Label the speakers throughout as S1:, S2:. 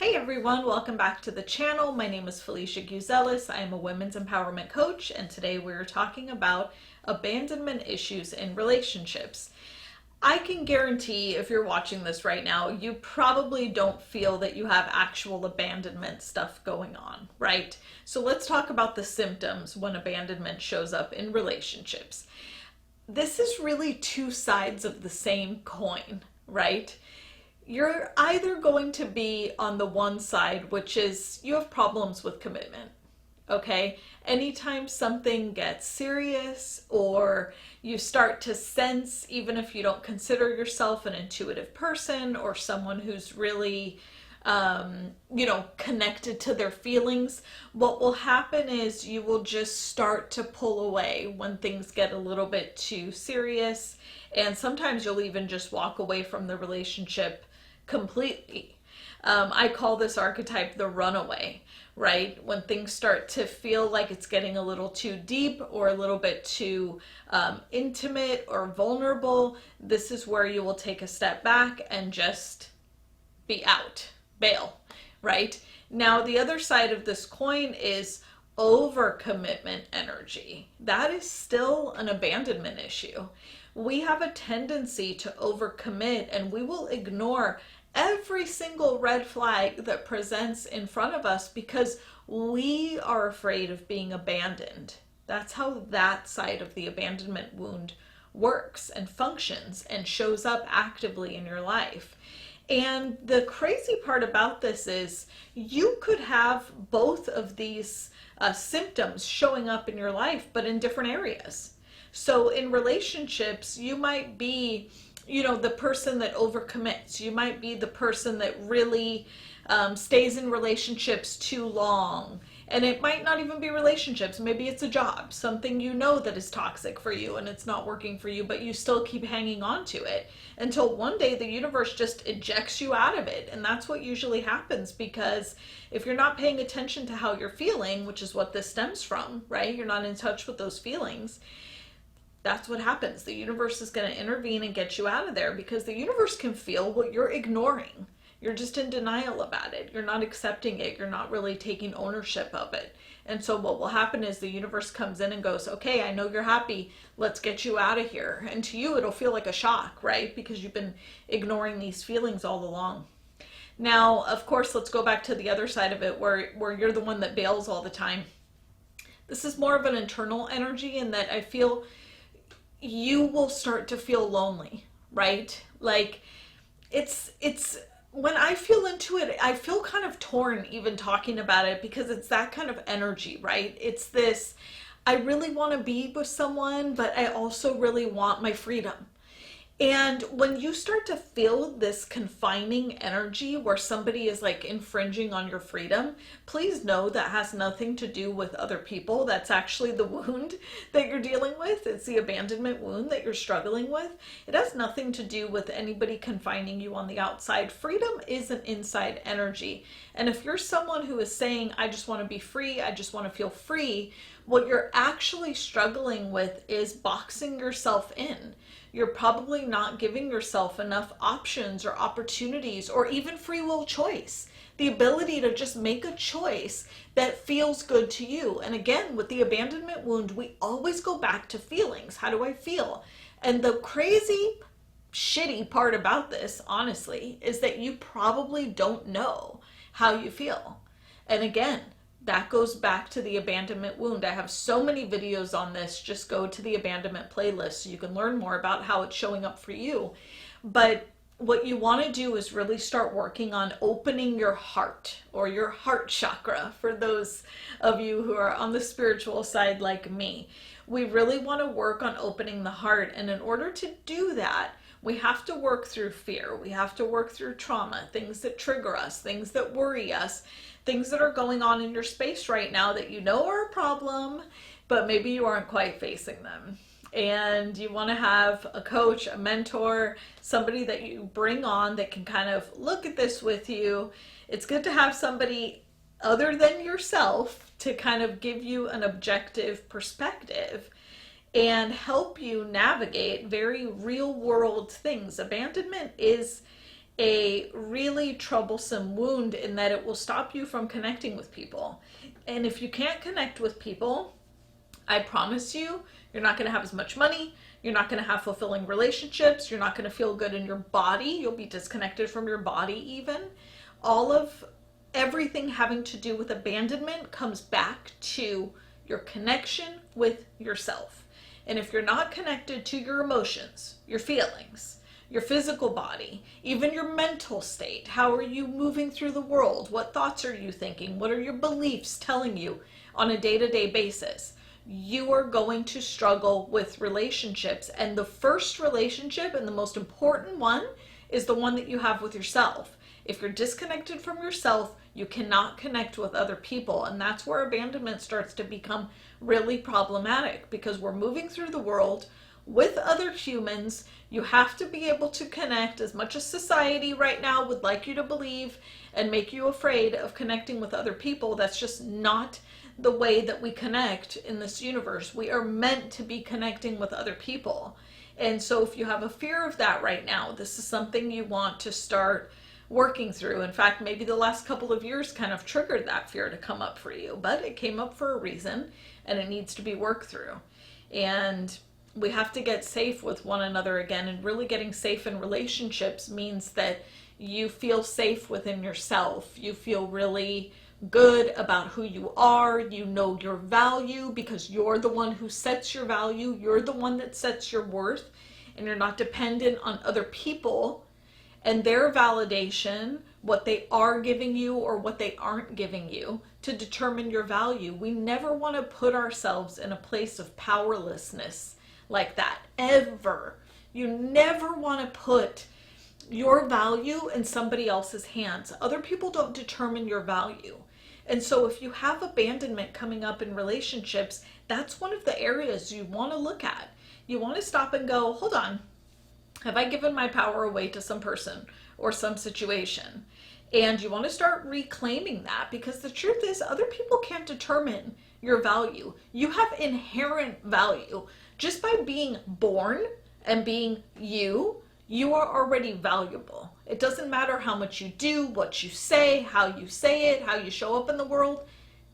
S1: Hey everyone, welcome back to the channel. My name is Felicia Giouzelis. I am a women's empowerment coach, and today we're talking about abandonment issues in relationships. I can guarantee if you're watching this right now, you probably don't feel that you have actual abandonment stuff going on, right? So let's talk about the symptoms when abandonment shows up in relationships. This is really two sides of the same coin, right? You're either going to be on the one side, which is you have problems with commitment. Okay? Anytime something gets serious or you start to sense, even if you don't consider yourself an intuitive person or someone who's really, connected to their feelings, what will happen is you will just start to pull away when things get a little bit too serious. And sometimes you'll even just walk away from the relationship completely. I call this archetype the runaway, right? When things start to feel like it's getting a little too deep or a little bit too intimate or vulnerable, this is where you will take a step back and just be out, bail, right? Now, the other side of this coin is overcommitment energy. That is still an abandonment issue. We have a tendency to overcommit, and we will ignore every single red flag that presents in front of us because we are afraid of being abandoned. That's how that side of the abandonment wound works and functions and shows up actively in your life. And the crazy part about this is you could have both of these symptoms showing up in your life, but in different areas. So in relationships, you might be the person that overcommits. You might be the person that really stays in relationships too long. And it might not even be relationships. Maybe it's a job, something that is toxic for you and it's not working for you, but you still keep hanging on to it until one day the universe just ejects you out of it. And that's what usually happens, because if you're not paying attention to how you're feeling, which is what this stems from, right? You're not in touch with those feelings. That's what happens. The universe is going to intervene and get you out of there, because the universe can feel what you're ignoring. You're just in denial about it. You're not accepting it. You're not really taking ownership of it. And so what will happen is the universe comes in and goes, okay, I know you're happy. Let's get you out of here. And to you, it'll feel like a shock, right? Because you've been ignoring these feelings all along. Now, of course, let's go back to the other side of it where you're the one that bails all the time. This is more of an internal energy, in that I feel you will start to feel lonely, right? Like it's when I feel into it, I feel kind of torn even talking about it, because it's that kind of energy, right? It's this, I really want to be with someone, but I also really want my freedom. And when you start to feel this confining energy where somebody is like infringing on your freedom, please know that has nothing to do with other people. That's actually the wound that you're dealing with. It's the abandonment wound that you're struggling with. It has nothing to do with anybody confining you on the outside. Freedom is an inside energy. And if you're someone who is saying, I just want to be free, I just want to feel free, what you're actually struggling with is boxing yourself in. You're probably not giving yourself enough options or opportunities or even free will choice. The ability to just make a choice that feels good to you. And again, with the abandonment wound, we always go back to feelings. How do I feel? And the crazy, shitty part about this, honestly, is that you probably don't know how you feel. And again, that goes back to the abandonment wound. I have so many videos on this. Just go to the abandonment playlist so you can learn more about how it's showing up for you. But what you want to do is really start working on opening your heart, or your heart chakra, for those of you who are on the spiritual side like me. We really want to work on opening the heart. And in order to do that, we have to work through fear. We have to work through trauma, things that trigger us, things that worry us, things that are going on in your space right now that you know are a problem, but maybe you aren't quite facing them. And you want to have a coach, a mentor, somebody that you bring on that can kind of look at this with you. It's good to have somebody other than yourself to kind of give you an objective perspective and help you navigate very real world things. Abandonment is a really troublesome wound in that it will stop you from connecting with people. And if you can't connect with people, I promise you, you're not going to have as much money. You're not going to have fulfilling relationships. You're not going to feel good in your body. You'll be disconnected from your body even. Everything having to do with abandonment comes back to your connection with yourself. And if you're not connected to your emotions, your feelings, your physical body, even your mental state, how are you moving through the world? What thoughts are you thinking? What are your beliefs telling you on a day-to-day basis? You are going to struggle with relationships. And the first relationship and the most important one is the one that you have with yourself. If you're disconnected from yourself, you cannot connect with other people. And that's where abandonment starts to become really problematic, because we're moving through the world with other humans. You have to be able to connect, as much as society right now would like you to believe and make you afraid of connecting with other people. That's just not the way that we connect in this universe. We are meant to be connecting with other people. And so if you have a fear of that right now, this is something you want to start working through. In fact, maybe the last couple of years kind of triggered that fear to come up for you, but it came up for a reason and it needs to be worked through. And we have to get safe with one another again, and really getting safe in relationships means that you feel safe within yourself. You feel really good about who you are. You know your value because you're the one who sets your value. You're the one that sets your worth, and you're not dependent on other people and their validation, what they are giving you or what they aren't giving you, to determine your value. We never want to put ourselves in a place of powerlessness like that, ever. You never want to put your value in somebody else's hands. Other people don't determine your value. And so if you have abandonment coming up in relationships, that's one of the areas you want to look at. You want to stop and go, hold on, have I given my power away to some person or some situation? And you want to start reclaiming that, because the truth is, other people can't determine your value. You have inherent value. Just by being born and being you, you are already valuable. It doesn't matter how much you do, what you say, how you say it, how you show up in the world.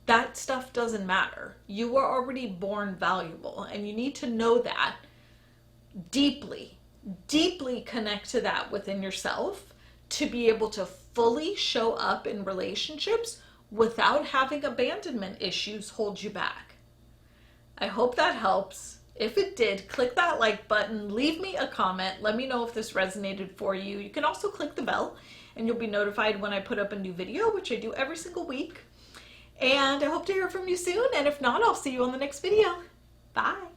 S1: That stuff doesn't matter. You are already born valuable, and you need to know that deeply. Deeply connect to that within yourself to be able to fully show up in relationships without having abandonment issues hold you back. I hope that helps. If it did, click that like button, leave me a comment, let me know if this resonated for you. You can also click the bell and you'll be notified when I put up a new video, which I do every single week. And I hope to hear from you soon, and if not, I'll see you on the next video. Bye.